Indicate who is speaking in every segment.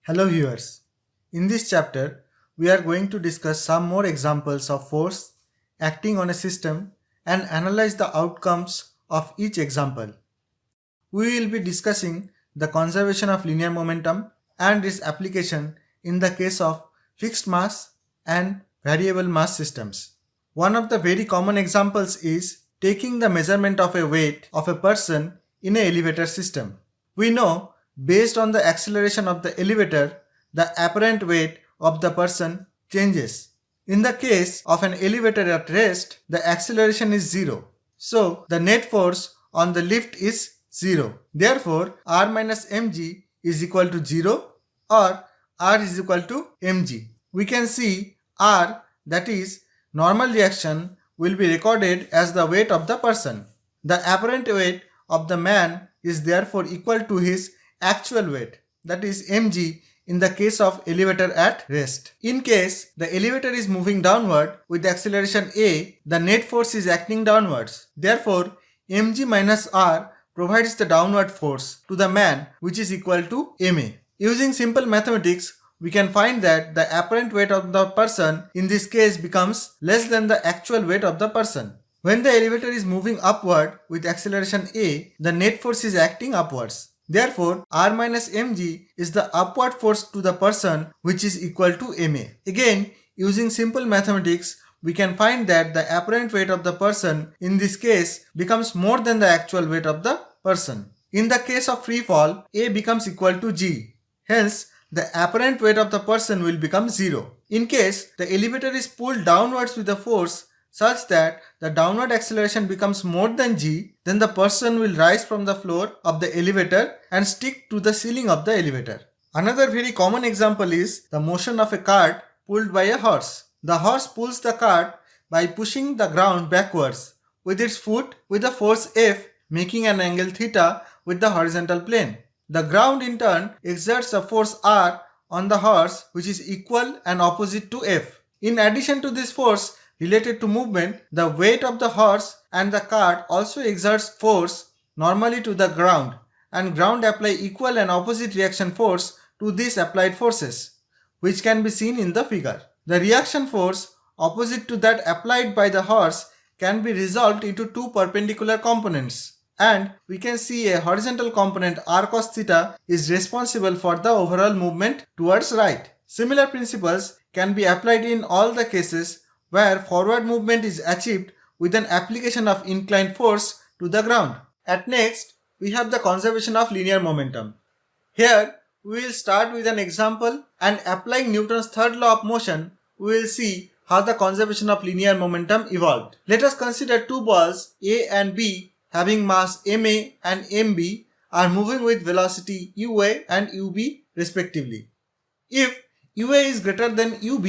Speaker 1: Hello viewers. In this chapter, we are going to discuss some more examples of force acting on a system and analyze the outcomes of each example. We will be discussing the conservation of linear momentum and its application in the case of fixed mass and variable mass systems. One of the very common examples is taking the measurement of a weight of a person in an elevator system. We know based on the acceleration of the elevator, the apparent weight of the person changes. In the case of an elevator at rest, the acceleration is 0. So the net force on the lift is 0. Therefore, R minus mg is equal to 0 or R is equal to mg. We can see R, that is normal reaction, will be recorded as the weight of the person. The apparent weight of the man is therefore equal to his actual weight, that is mg in the case of elevator at rest. In case the elevator is moving downward with acceleration a, the net force is acting downwards. Therefore, mg minus r provides the downward force to the man, which is equal to ma. Using simple mathematics, we can find that the apparent weight of the person in this case becomes less than the actual weight of the person. When the elevator is moving upward with acceleration a, the net force is acting upwards. Therefore, R minus mg is the upward force to the person, which is equal to ma. Again, using simple mathematics, we can find that the apparent weight of the person in this case becomes more than the actual weight of the person. In the case of free fall, a becomes equal to g. Hence, the apparent weight of the person will become 0. In case the elevator is pulled downwards with a force such that the downward acceleration becomes more than g, then the person will rise from the floor of the elevator and stick to the ceiling of the elevator. Another very common example is the motion of a cart pulled by a horse. The horse pulls the cart by pushing the ground backwards with its foot with the force F, making an angle theta with the horizontal plane. The ground in turn exerts a force R on the horse, which is equal and opposite to F. In addition to this force related to movement, the weight of the horse and the cart also exerts force normally to the ground, and ground apply equal and opposite reaction force to these applied forces, which can be seen in the figure. The reaction force opposite to that applied by the horse can be resolved into two perpendicular components, and we can see a horizontal component r cos theta is responsible for the overall movement towards right. Similar principles can be applied in all the cases where forward movement is achieved with an application of inclined force to the ground. At next, we have the conservation of linear momentum. Here, we will start with an example, and applying Newton's third law of motion, we will see how the conservation of linear momentum evolved. Let us consider two balls A and B having mass ma and mb are moving with velocity ua and ub respectively. If ua is greater than ub,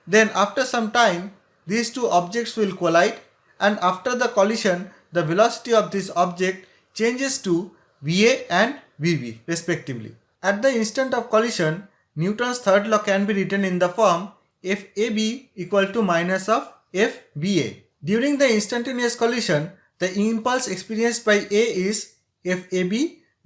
Speaker 1: then after some time, these two objects will collide, and after the collision, the velocity of this object changes to Va and Vb respectively. At the instant of collision, Newton's third law can be written in the form Fab equal to minus of Fba. During the instantaneous collision, the impulse experienced by A is Fab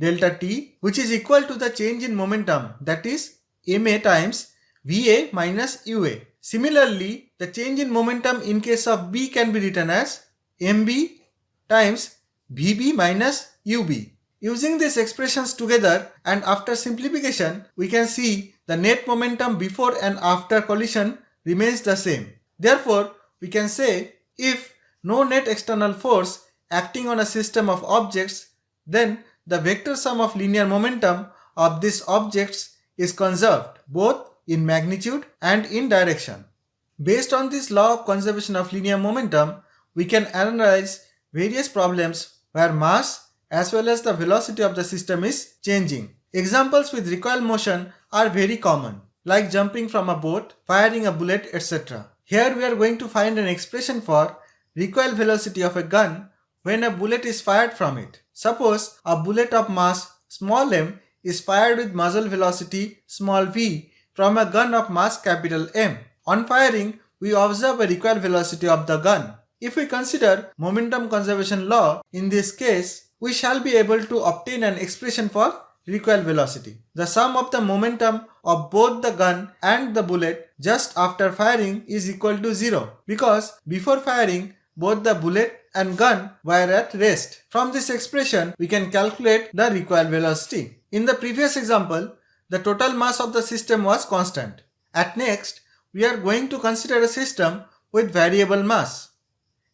Speaker 1: delta t, which is equal to the change in momentum, that is ma times Va minus ua. Similarly, the change in momentum in case of B can be written as mb times Vb minus ub. Using these expressions together and after simplification, we can see the net momentum before and after collision remains the same. Therefore, we can say if no net external force acting on a system of objects, then the vector sum of linear momentum of these objects is conserved both in magnitude and in direction. Based on this law of conservation of linear momentum, we can analyze various problems where mass as well as the velocity of the system is changing. Examples with recoil motion are very common, like jumping from a boat, firing a bullet, etc. Here we are going to find an expression for recoil velocity of a gun when a bullet is fired from it. Suppose a bullet of mass small m is fired with muzzle velocity small v from a gun of mass capital M. On firing, we observe a recoil velocity of the gun. If we consider momentum conservation law in this case, we shall be able to obtain an expression for recoil velocity. The sum of the momentum of both the gun and the bullet just after firing is equal to 0 because before firing both the bullet and gun were at rest. From this expression, we can calculate the recoil velocity. In the previous example, the total mass of the system was constant. At next, we are going to consider a system with variable mass.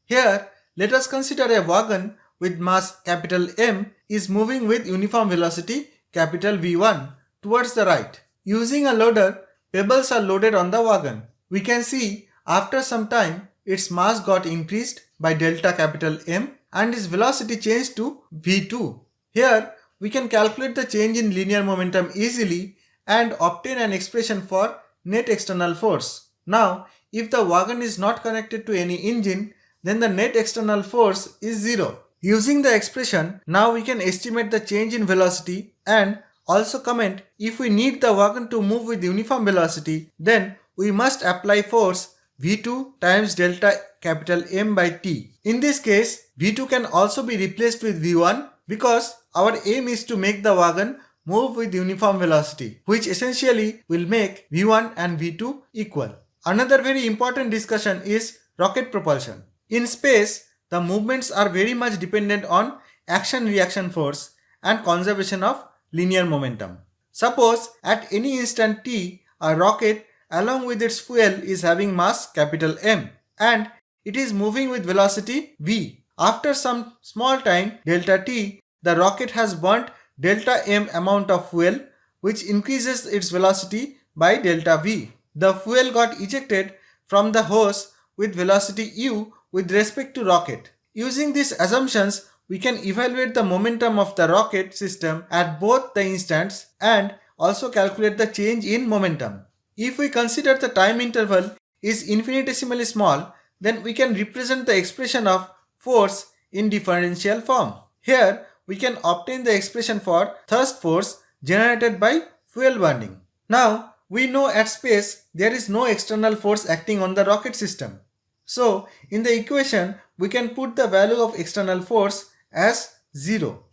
Speaker 1: Here, let us consider a wagon with mass capital M is moving with uniform velocity capital V1 towards the right. Using a loader, pebbles are loaded on the wagon. We can see after some time its mass got increased by delta capital M and its velocity changed to V2. Here we can calculate the change in linear momentum easily and obtain an expression for net external force. Now, if the wagon is not connected to any engine, then the net external force is 0. Using the expression, now we can estimate the change in velocity and also comment if we need the wagon to move with uniform velocity, then we must apply force V2 times delta capital M by T. In this case, V2 can also be replaced with V1 because our aim is to make the wagon move with uniform velocity, which essentially will make V1 and V2 equal. Another very important discussion is rocket propulsion. In space, the movements are very much dependent on action-reaction force and conservation of linear momentum. Suppose at any instant t, a rocket along with its fuel is having mass capital M and it is moving with velocity v. After some small time delta t, the rocket has burnt delta m amount of fuel which increases its velocity by delta v. The fuel got ejected from the hose with velocity u with respect to rocket. Using these assumptions, we can evaluate the momentum of the rocket system at both the instants and also calculate the change in momentum. If we consider the time interval is infinitesimally small, then we can represent the expression of force in differential form. Here, we can obtain the expression for thrust force generated by fuel burning. Now, we know at space there is no external force acting on the rocket system. So, in the equation, we can put the value of external force as 0.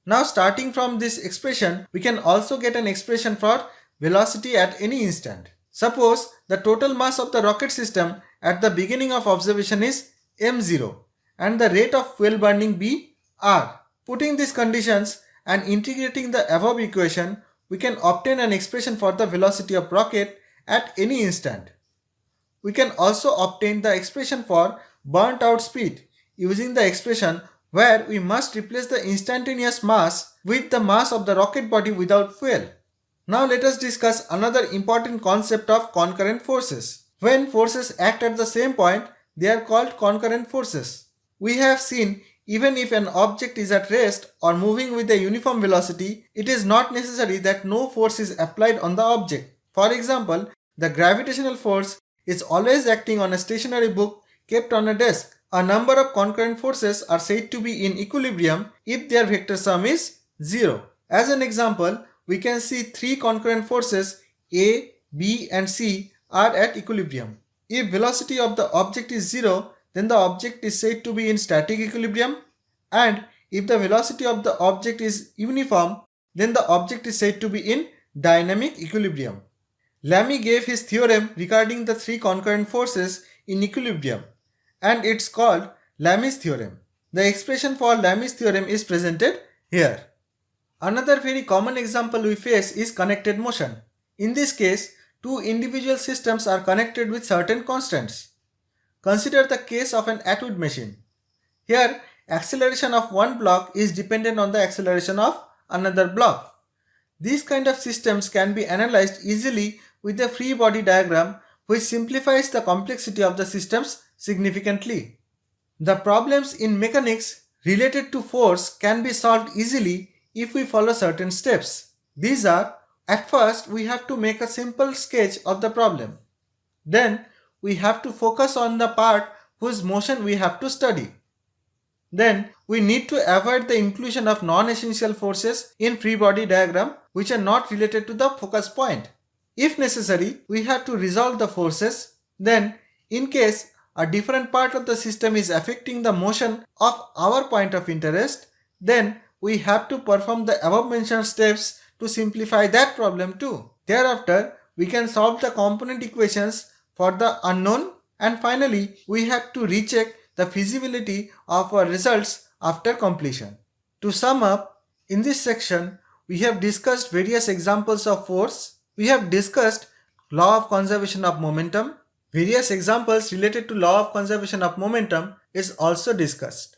Speaker 1: Now, starting from this expression, we can also get an expression for velocity at any instant. Suppose the total mass of the rocket system at the beginning of observation is m0 and the rate of fuel burning be r. Putting these conditions and integrating the above equation, we can obtain an expression for the velocity of rocket at any instant. We can also obtain the expression for burnt out speed using the expression where we must replace the instantaneous mass with the mass of the rocket body without fuel. Now let us discuss another important concept of concurrent forces. When forces act at the same point, they are called concurrent forces. We have seen even if an object is at rest or moving with a uniform velocity, it is not necessary that no force is applied on the object. For example, the gravitational force is always acting on a stationary book kept on a desk. A number of concurrent forces are said to be in equilibrium if their vector sum is 0. As an example, we can see three concurrent forces A, B and C are at equilibrium. If velocity of the object is 0, then the object is said to be in static equilibrium, and if the velocity of the object is uniform, then the object is said to be in dynamic equilibrium. Lami gave his theorem regarding the three concurrent forces in equilibrium, and it's called Lami's theorem. The expression for Lami's theorem is presented here. Another very common example we face is connected motion. In this case, two individual systems are connected with certain constants. Consider the case of an Atwood machine. Here, acceleration of one block is dependent on the acceleration of another block. These kind of systems can be analyzed easily with a free body diagram, which simplifies the complexity of the systems significantly. The problems in mechanics related to force can be solved easily if we follow certain steps. These are: at first we have to make a simple sketch of the problem. Then we have to focus on the part whose motion we have to study. Then we need to avoid the inclusion of non-essential forces in free body diagram which are not related to the focus point. If necessary, we have to resolve the forces. Then, in case a different part of the system is affecting the motion of our point of interest, then we have to perform the above mentioned steps to simplify that problem too. Thereafter, we can solve the component equations for the unknown, and finally we have to recheck the feasibility of our results after completion. To sum up, in this section we have discussed various examples of force. We have discussed law of conservation of momentum. Various examples related to law of conservation of momentum is also discussed.